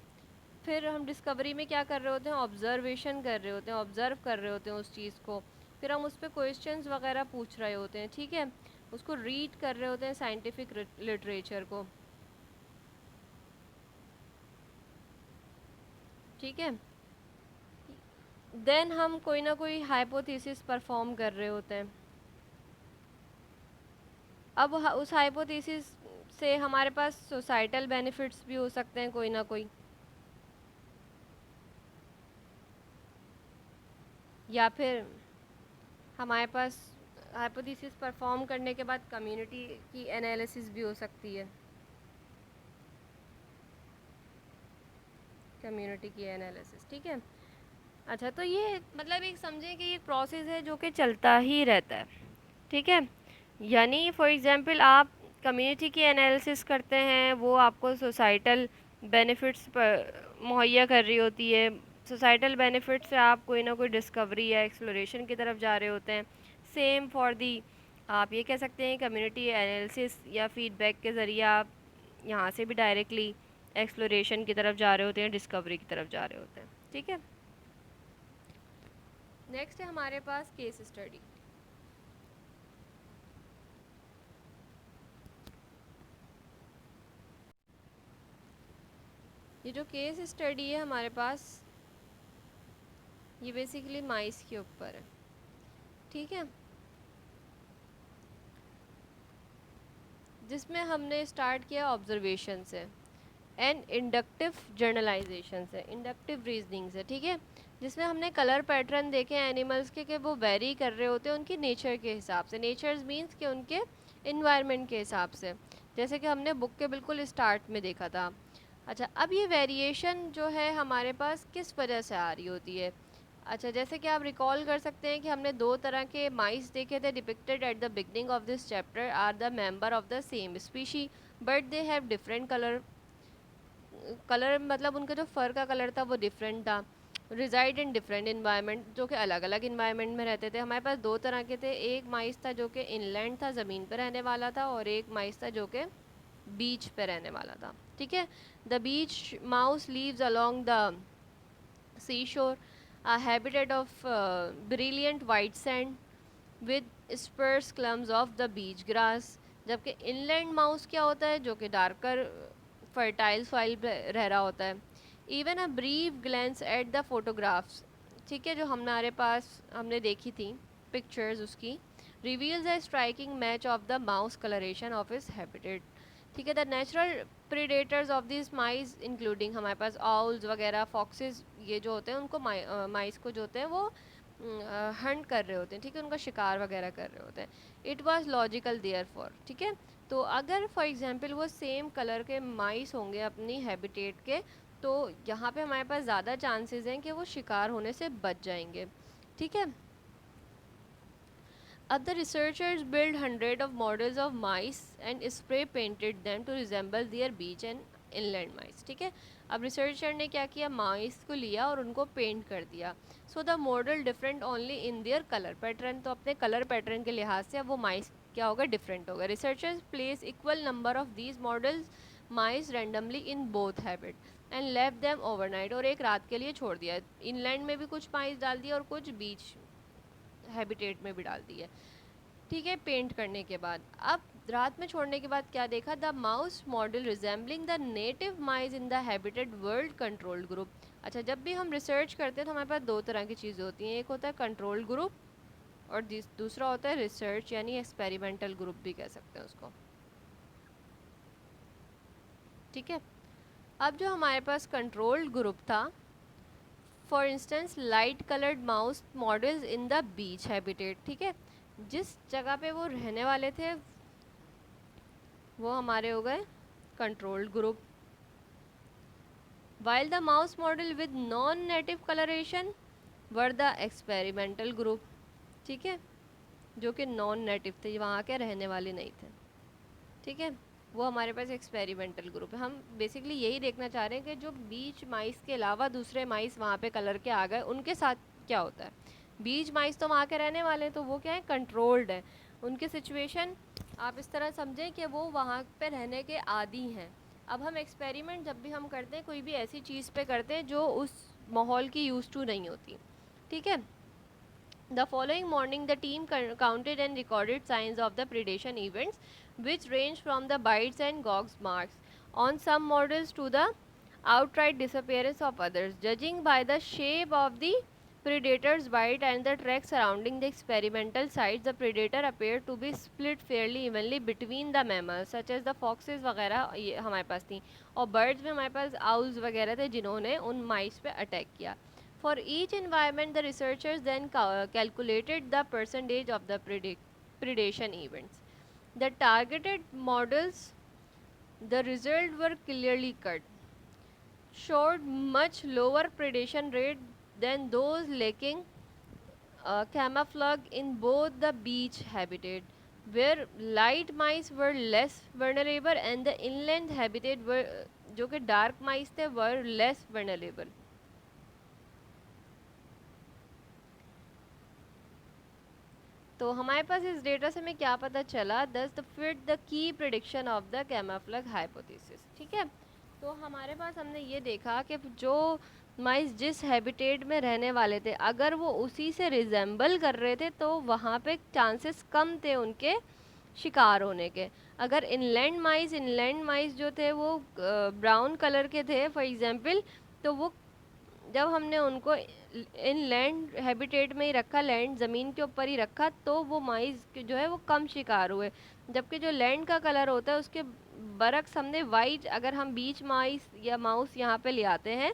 फिर हम डिस्कवरी में क्या कर रहे होते हैं, ऑब्जर्वेशन कर रहे होते हैं, ऑब्ज़र्व कर रहे होते हैं उस चीज़ को, फिर हम उस पर क्वेश्चंस वगैरह पूछ रहे होते हैं. ठीक है, उसको रीड कर रहे होते हैं साइंटिफिक लिटरेचर को. ठीक है, देन हम कोई ना कोई हाइपोथेसिस परफॉर्म कर रहे होते हैं. अब उस हाइपोथेसिस से हमारे पास सोसाइटल बेनिफिट्स भी हो सकते हैं कोई ना कोई, या फिर हमारे पास हाइपोथेसिस परफॉर्म करने के बाद कम्युनिटी की एनालिसिस भी हो सकती है, कम्युनिटी की एनालिसिस. ठीक है, अच्छा, तो ये मतलब एक समझें कि ये प्रोसेस है जो कि चलता ही रहता है. ठीक है, यानी फॉर एग्जांपल आप कम्युनिटी की एनालिसिस करते हैं, वो आपको सोसाइटल बेनिफिट्स मुहैया कर रही होती है। सोसाइटल बेनिफिट से आप कोई ना कोई डिस्कवरी या एक्सप्लोरेशन की तरफ जा रहे होते हैं। सेम फॉर दी, आप ये कह सकते हैं कम्युनिटी एनालिसिस या फीडबैक के ज़रिए आप यहाँ से भी डायरेक्टली एक्सप्लोरेशन की तरफ जा रहे होते हैं, डिस्कवरी की तरफ जा रहे होते हैं। ठीक है, नेक्स्ट है हमारे पास केस स्टडी। ये जो केस स्टडी है हमारे पास, ये बेसिकली माइस के ऊपर है। ठीक है, जिसमें हमने स्टार्ट किया ऑब्जर्वेशन से एंड इंडक्टिव जर्नलाइजेशन से, इंडक्टिव रीजनिंग से। ठीक है, जिसमें हमने कलर पैटर्न देखे एनिमल्स के कि वो वेरी कर रहे होते हैं उनकी नेचर के हिसाब से। नेचर्स मीन्स कि उनके इन्वायरमेंट के हिसाब से, जैसे कि हमने बुक के बिल्कुल स्टार्ट में देखा था। अच्छा, अब ये वेरिएशन जो है हमारे पास किस वजह से आ रही होती है? अच्छा, जैसे कि आप रिकॉल कर सकते हैं कि हमने दो तरह के माइस देखे थे depicted at the beginning of this chapter are the member of the same species but they have different colour. Colour मतलब उनका जो फर का कलर था वो डिफरेंट था। रिजाइड इन डिफरेंट इन्वायरमेंट, जो कि अलग अलग इन्वायरमेंट में रहते थे। हमारे पास दो तरह के थे, एक माइस था जो कि इनलैंड था, ज़मीन पर रहने वाला था, और एक माइस था जो कि बीच पे रहने वाला था। ठीक है, the beach mouse lives along the sea shore, a habitat of brilliant white sand with sparse clumps of the beach grass। जबकि इनलैंड माउस क्या होता है, जो कि डार्कर फर्टाइल सॉइल रह रहा होता है। Even a brief glans at the photographs, ठीक है, जो हमारे पास हमने देखी थी पिक्चर्स उसकी, reveals a striking match of the mouse coloration of its habitat। ठीक है, the natural predators of this mice including हमारे पास आउल्स वगैरह, फॉक्सेस, ये जो होते हैं उनको माइस को जो होते हैं वो हंट कर रहे होते हैं। ठीक है, उनका शिकार वगैरह कर रहे होते हैं। It was logical therefore. ठीक है, तो अगर फॉर एग्जांपल वो सेम कलर के माइस होंगे अपनी हैबिटेट के, तो यहाँ पे हमारे पास ज़्यादा चांसेस हैं कि वो शिकार होने से बच जाएंगे। ठीक है, अब the researchers built hundreds of models of mice and spray painted them to resemble their beach and inland mice। ठीक है, अब रिसर्चर ने क्या किया, माइस को लिया और उनको पेंट कर दिया। So the model different only in their colour pattern, तो अपने कलर पैटर्न के लिहाज से अब वो माइस क्या होगा, डिफरेंट होगा। Researchers place equal number of these models mice randomly in both habit and left them overnight, और एक रात के लिए छोड़ दिया। इनलैंड में भी कुछ माइस डाल दिया और कुछ बीच हैबिटेट में भी डाल दी है। ठीक है, पेंट करने के बाद अब रात में छोड़ने के बाद क्या देखा, the mouse model resembling the native mice in the habited world controlled group. अच्छा, जब भी हम रिसर्च करते हैं तो हमारे पास दो तरह की चीज़ें होती हैं, एक होता है कंट्रोल ग्रुप और दूसरा होता है रिसर्च यानी एक्सपेरिमेंटल ग्रुप भी कह सकते हैं उसको। ठीक है, अब जो हमारे पास कंट्रोल्ड ग्रुप था, for instance light coloured mouse models in the beach habitat. ठीक है, जिस जगह पे वो रहने वाले थे वो हमारे हो गए controlled group. While the mouse model with non native colouration were the experimental group. ठीक है, जो कि नॉन नेटिव थे, वहाँ के रहने वाले नहीं थे। ठीक है, वो हमारे पास एक्सपेरिमेंटल ग्रुप है। हम बेसिकली यही देखना चाह रहे हैं कि जो बीच माइस के अलावा दूसरे माइस वहाँ पे कलर के आ गए, उनके साथ क्या होता है। बीच माइस तो वहाँ के रहने वाले हैं, तो वो क्या है, कंट्रोल्ड है। उनकी सिचुएशन आप इस तरह समझें कि वो वहाँ पे रहने के आदी हैं। अब हम एक्सपेरिमेंट जब भी हम करते हैं, कोई भी ऐसी चीज़ पे करते हैं जो उस माहौल की यूज टू नहीं होती। ठीक है, the following morning, the team counted and recorded signs of the predation events, which range from the bites and gouge marks on some models to the outright disappearance of others. Judging by the shape of the predator's bite and the tracks surrounding the experimental sites, the predator appeared to be split fairly evenly between the mammals, such as the foxes वगैरह ये हमारे पास थी, और birds में हमारे पास owls वगैरह थे जिन्होंने उन mice पे अटैक किया। For each environment, the researchers then calculated the percentage of the predation events. The targeted models, the results were clearly cut, showed much lower predation rate than those lacking camouflage in both the beach habitat, where light mice were less vulnerable and the inland habitat were, जो कि dark माइस थे, वर less vulnerable. तो हमारे पास इस data से हमें क्या पता चला, दस the fit the key prediction of the camouflage hypothesis. ठीक है, तो हमारे पास हमने ये देखा कि जो माइस जिस हैबिटेट में रहने वाले थे, अगर वो उसी से रिजेंबल कर रहे थे तो वहाँ पे चांसेस कम थे उनके शिकार होने के। अगर इनलैंड माइस जो थे वो ब्राउन कलर के थे फॉर एग्जांपल, तो वो जब हमने उनको इन लैंड हैबिटेट में ही रखा, लैंड ज़मीन के ऊपर ही रखा, तो वो माइस जो है वो कम शिकार हुए। जबकि जो लैंड का कलर होता है उसके बरक्स हमने वाइट, अगर हम बीच माइस या माउस यहाँ पे ले आते हैं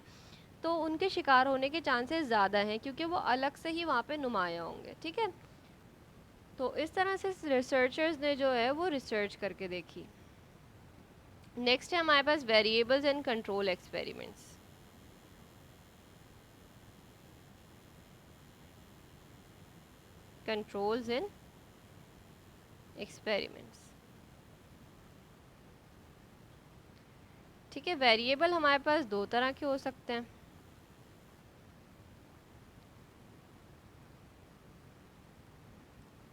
तो उनके शिकार होने के चांसेस ज़्यादा हैं, क्योंकि वो अलग से ही वहाँ पे नुमाया होंगे। ठीक है, तो इस तरह से रिसर्चर्स ने जो है वो रिसर्च करके देखी। नेक्स्ट है हमारे पास variables and control experiments. Controls in experiments. ठीक है, वेरिएबल हमारे पास दो तरह के हो सकते हैं।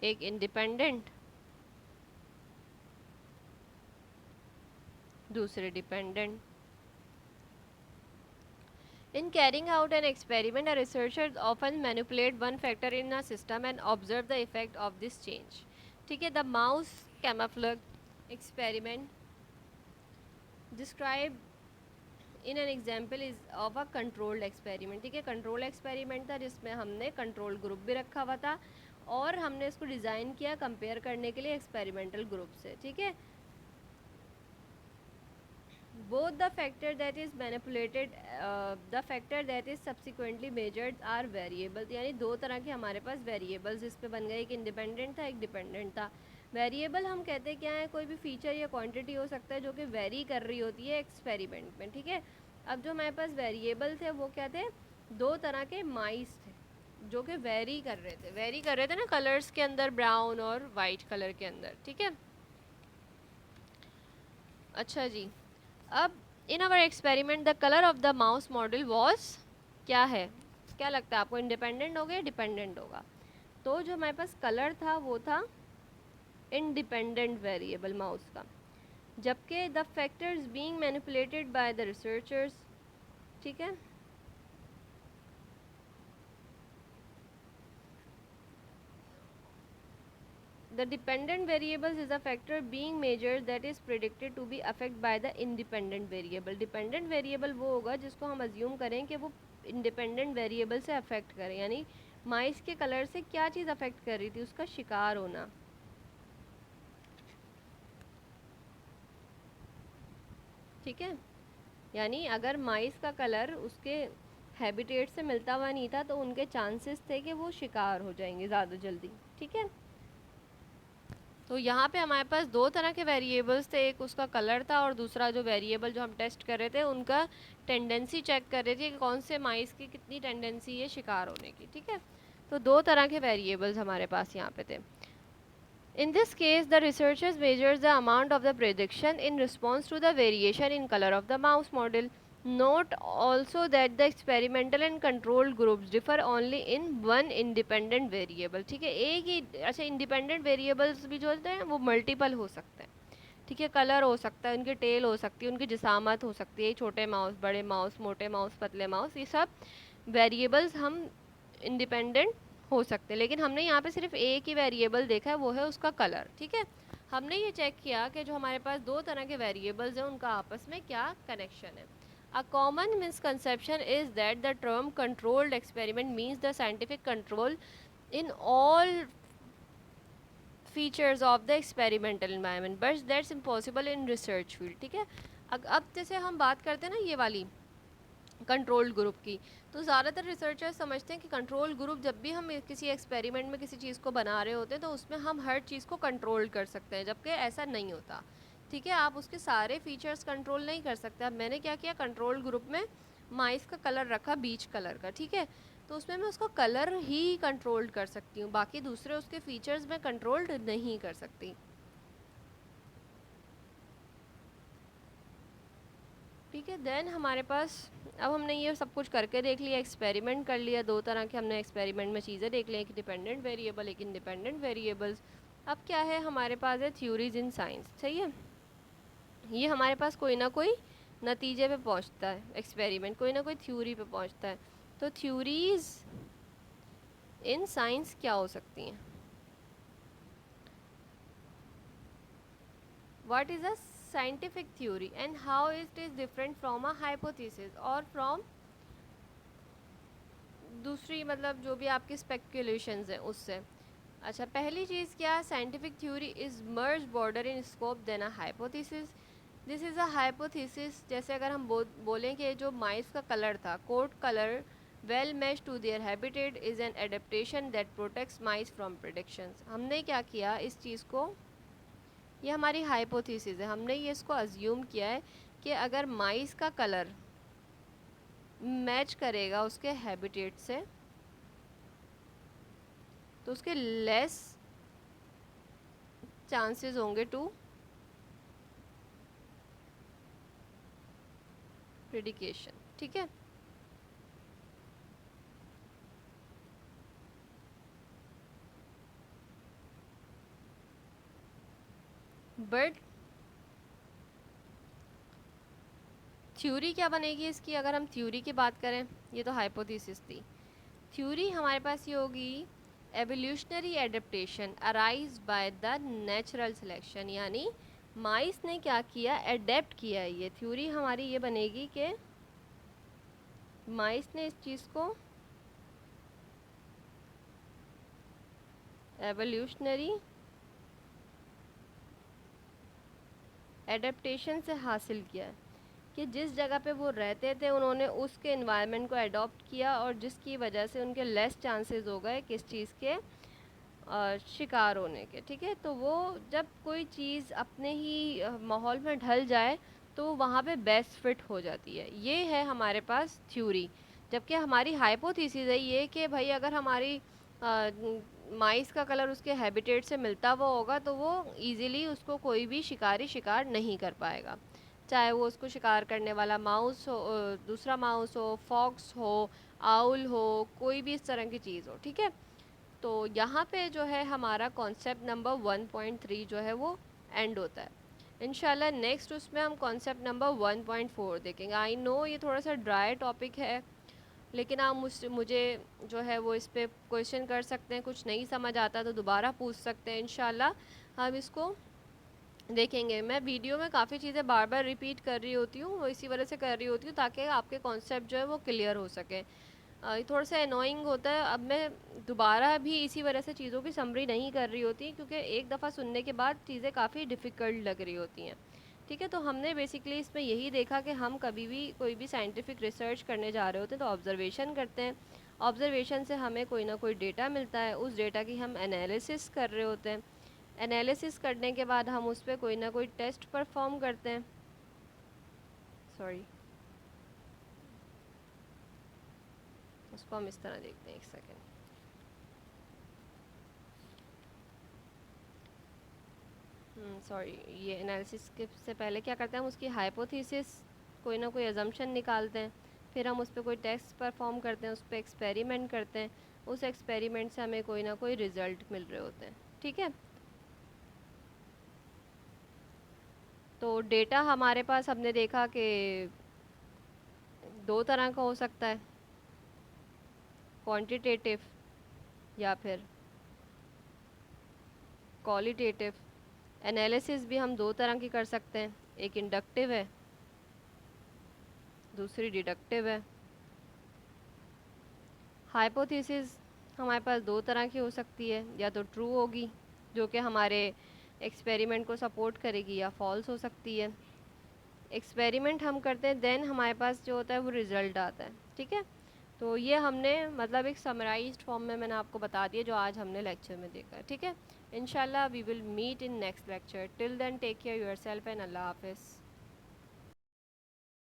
एक इंडिपेंडेंट, दूसरे dependent. In carrying out an experiment, a researcher often manipulate one factor in a system and observe the effect of this change. ठीक है, the mouse camouflage experiment described in an example is of a controlled experiment। ठीक है, control experiment था जिसमें हमने control group भी रखा हुआ था और हमने इसको डिज़ाइन किया कंपेयर करने के लिए एक्सपेरिमेंटल ग्रुप से। ठीक है, both the factor that is manipulated the factor that is subsequently measured are variable। यानी दो तरह के हमारे पास वेरिएबल्स इस पे बन गए, एक इंडिपेंडेंट था एक डिपेंडेंट था। वेरिएबल हम कहते हैं क्या है, कोई भी फीचर या क्वांटिटी हो सकता है जो कि वेरी कर रही होती है एक्सपेरिमेंट में। ठीक है, अब जो हमारे पास वेरिएबल थे वो क्या थे, दो तरह के माइस थे जो कि वेरी कर रहे थे ना कलर्स के अंदर, ब्राउन और वाइट कलर के अंदर। ठीक है, अच्छा जी, अब in our experiment the colour of the mouse model was, क्या है, क्या लगता है आपको, इंडिपेंडेंट होगा या डिपेंडेंट होगा? तो जो हमारे पास कलर था वो था इंडिपेंडेंट वेरिएबल माउस का, जबकि the factors being manipulated by the researchers, ठीक है, the dependent variables is a factor being measured that is predicted to be affected by the independent variable। dependent variable वो होगा जिसको हम अज्यूम करें कि वो independent variable से अफेक्ट करे, यानी माइस के कलर से क्या चीज़ अफेक्ट कर रही थी, उसका शिकार होना। ठीक है, यानी अगर माइस का कलर उसके हैबिटेट से मिलता हुआ नहीं था तो उनके चांसेस थे कि वो शिकार हो जाएंगे ज़्यादा जल्दी। ठीक है, तो यहाँ पे हमारे पास दो तरह के वेरिएबल्स थे, एक उसका कलर था और दूसरा जो वेरिएबल जो हम टेस्ट कर रहे थे उनका टेंडेंसी चेक कर रहे थे कि कौन से माइस की कितनी टेंडेंसी है शिकार होने की। ठीक है, तो दो तरह के वेरिएबल्स हमारे पास यहाँ पे थे। In this case, the researchers measures the amount of the prediction in response to the variation in color of the mouse model. Note also that the experimental and control groups differ only in one independent variable। ठीक है, एक ही, अच्छा independent variables भी जो होते हैं वो multiple हो सकते हैं। ठीक है, कलर हो सकता है, उनकी टेल हो सकती है, उनकी जिसामत हो सकती है, छोटे माउस, बड़े माउस, मोटे माउस, पतले माउस, ये सब वेरिएबल्स हम इंडिपेंडेंट हो सकते हैं। लेकिन हमने यहाँ पे सिर्फ एक ही वेरिएबल देखा है, वो है उसका कलर। ठीक है, हमने ये चेक किया कि जो हमारे पास दो तरह के वेरिएबल्स हैं उनका आपस में क्या कनेक्शन है। A common misconception is that the term controlled experiment means the scientific control in all features of the experimental environment, but that's impossible in research field। ठीक है, अब जैसे हम बात करते हैं ना ये वाली कंट्रोल ग्रुप की, तो ज़्यादातर रिसर्चर्स समझते हैं कि कंट्रोल ग्रुप, जब भी हम किसी एक्सपेरिमेंट में किसी चीज़ को बना रहे होते हैं तो उसमें हम हर चीज़ को कंट्रोल कर सकते हैं, जबकि ऐसा नहीं होता। ठीक है, आप उसके सारे फीचर्स कंट्रोल नहीं कर सकते। अब मैंने क्या किया, कंट्रोल ग्रुप में माइस का कलर रखा बीच कलर का। ठीक है, तो उसमें मैं उसका कलर ही कंट्रोल कर सकती हूँ, बाकी दूसरे उसके फीचर्स मैं कंट्रोल नहीं कर सकती। ठीक है, देन हमारे पास अब हमने ये सब कुछ करके देख लिया, एक्सपेरिमेंट कर लिया, दो तरह के हमने एक्सपेरिमेंट में चीज़ें देख ली, एक डिपेंडेंट वेरिएबल, एक इंडिपेंडेंट वेरिएबल्स। अब क्या है हमारे पास है थ्योरीज इन साइंस। सही है, ये हमारे पास कोई ना कोई नतीजे पे पहुंचता है, एक्सपेरिमेंट कोई ना कोई थ्योरी पे पहुंचता है। तो थ्योरीज इन साइंस क्या हो सकती हैं? What is a scientific theory and how it is different from a hypothesis और फ्रॉम दूसरी, मतलब जो भी आपकी स्पेक्यूलेशंस हैं उससे। अच्छा, पहली चीज़ क्या है? Scientific theory is much broader in scope than a hypothesis. This is a hypothesis. जैसे अगर हम बोलें कि जो माइस का कलर था, coat colour well match to their habitat is an adaptation that protects mice from predictions. हमने क्या किया इस चीज़ को, ये हमारी हाइपोथेसिस है, हमने ये इसको अज्यूम किया है कि अगर माइस का कलर मैच करेगा उसके हैबिटेट से तो उसके लेस चांसेस होंगे टू प्रेडिकेशन। ठीक है, बट थ्योरी क्या बनेगी इसकी? अगर हम थ्योरी की बात करें, ये तो हाइपोथेसिस थी, थ्योरी हमारे पास ये होगी evolutionary adaptation arise by the natural selection. यानी माइस ने क्या किया, एडेप्ट किया है। ये थ्योरी हमारी ये बनेगी कि माइस ने इस चीज़ को एवोल्यूशनरी एडेप्टेशन से हासिल किया है कि जिस जगह पे वो रहते थे उन्होंने उसके इन्वायरमेंट को अडॉप्ट किया और जिसकी वजह से उनके लेस चांसेस हो गए किस चीज़ के, शिकार होने के। ठीक है, तो वो जब कोई चीज़ अपने ही माहौल में ढल जाए तो वहाँ पे बेस्ट फिट हो जाती है। ये है हमारे पास थ्योरी। जबकि हमारी हाइपोथेसिस है ये कि भाई अगर हमारी माइस का कलर उसके हैबिटेट से मिलता हुआ होगा तो वो इजीली उसको कोई भी शिकारी शिकार नहीं कर पाएगा, चाहे वो उसको शिकार करने वाला माउस हो, दूसरा माउस हो, फॉक्स हो, आउल हो, कोई भी इस तरह की चीज़ हो। ठीक है, तो यहाँ पे जो है हमारा कॉन्सेप्ट नंबर 1.3 जो है वो एंड होता है। इंशाल्लाह नेक्स्ट उसमें हम कॉन्सेप्ट नंबर 1.4 देखेंगे। आई नो ये थोड़ा सा ड्राई टॉपिक है, लेकिन आप मुझे जो है वो इस पर क्वेश्चन कर सकते हैं, कुछ नहीं समझ आता तो दोबारा पूछ सकते हैं। इंशाल्लाह हम इसको देखेंगे। मैं वीडियो में काफ़ी चीज़ें बार बार रिपीट कर रही होती हूँ, वो इसी वजह से कर रही होती हूँ ताकि आपके कॉन्सेप्ट जो है वो क्लियर हो सके। ये थोड़ा सा अनोइंग होता है, अब मैं दोबारा भी इसी वजह से चीज़ों की समरी नहीं कर रही होती क्योंकि एक दफ़ा सुनने के बाद चीज़ें काफ़ी डिफ़िकल्ट लग रही होती हैं। ठीक है, तो हमने बेसिकली इसमें यही देखा कि हम कभी भी कोई भी साइंटिफिक रिसर्च करने जा रहे होते हैं तो ऑब्जर्वेशन करते हैं, ऑब्जर्वेशन से हमें कोई ना कोई डेटा मिलता है, उस डेटा की हम एनालिसिस कर रहे होते हैं, एनालिसिस करने के बाद हम उस पर कोई ना कोई टेस्ट परफॉर्म करते हैं। सॉरी, उसको हम इस तरह देखते हैं, एक सेकेंड। सॉरी, ये एनालिसिस के से पहले क्या करते हैं, हम उसकी हाइपोथेसिस कोई ना कोई अजम्पशन निकालते हैं, फिर हम उस पर कोई टेस्ट परफॉर्म करते हैं, उस पर एक्सपेरिमेंट करते हैं, उस एक्सपेरिमेंट से हमें कोई ना कोई रिज़ल्ट मिल रहे होते हैं। ठीक है, तो डेटा हमारे पास हमने देखा कि दो तरह का हो सकता है, क्वांटिटेटिव या फिर क्वालिटेटिव। एनालिसिस भी हम दो तरह की कर सकते हैं, एक इंडक्टिव है, दूसरी डिडक्टिव है। हाइपोथेसिस हमारे पास दो तरह की हो सकती है, या तो ट्रू होगी जो कि हमारे एक्सपेरिमेंट को सपोर्ट करेगी, या फॉल्स हो सकती है। एक्सपेरिमेंट हम करते हैं देन हमारे पास जो होता है वो रिज़ल्ट आता है। ठीक है, तो ये हमने मतलब एक समराइज्ड फॉर्म में मैंने आपको बता दिया जो आज हमने लेक्चर में देखा है। ठीक है, इंशाल्लाह we will meet in next lecture. Till then take care yourself एंड अल्लाह हाफिज़।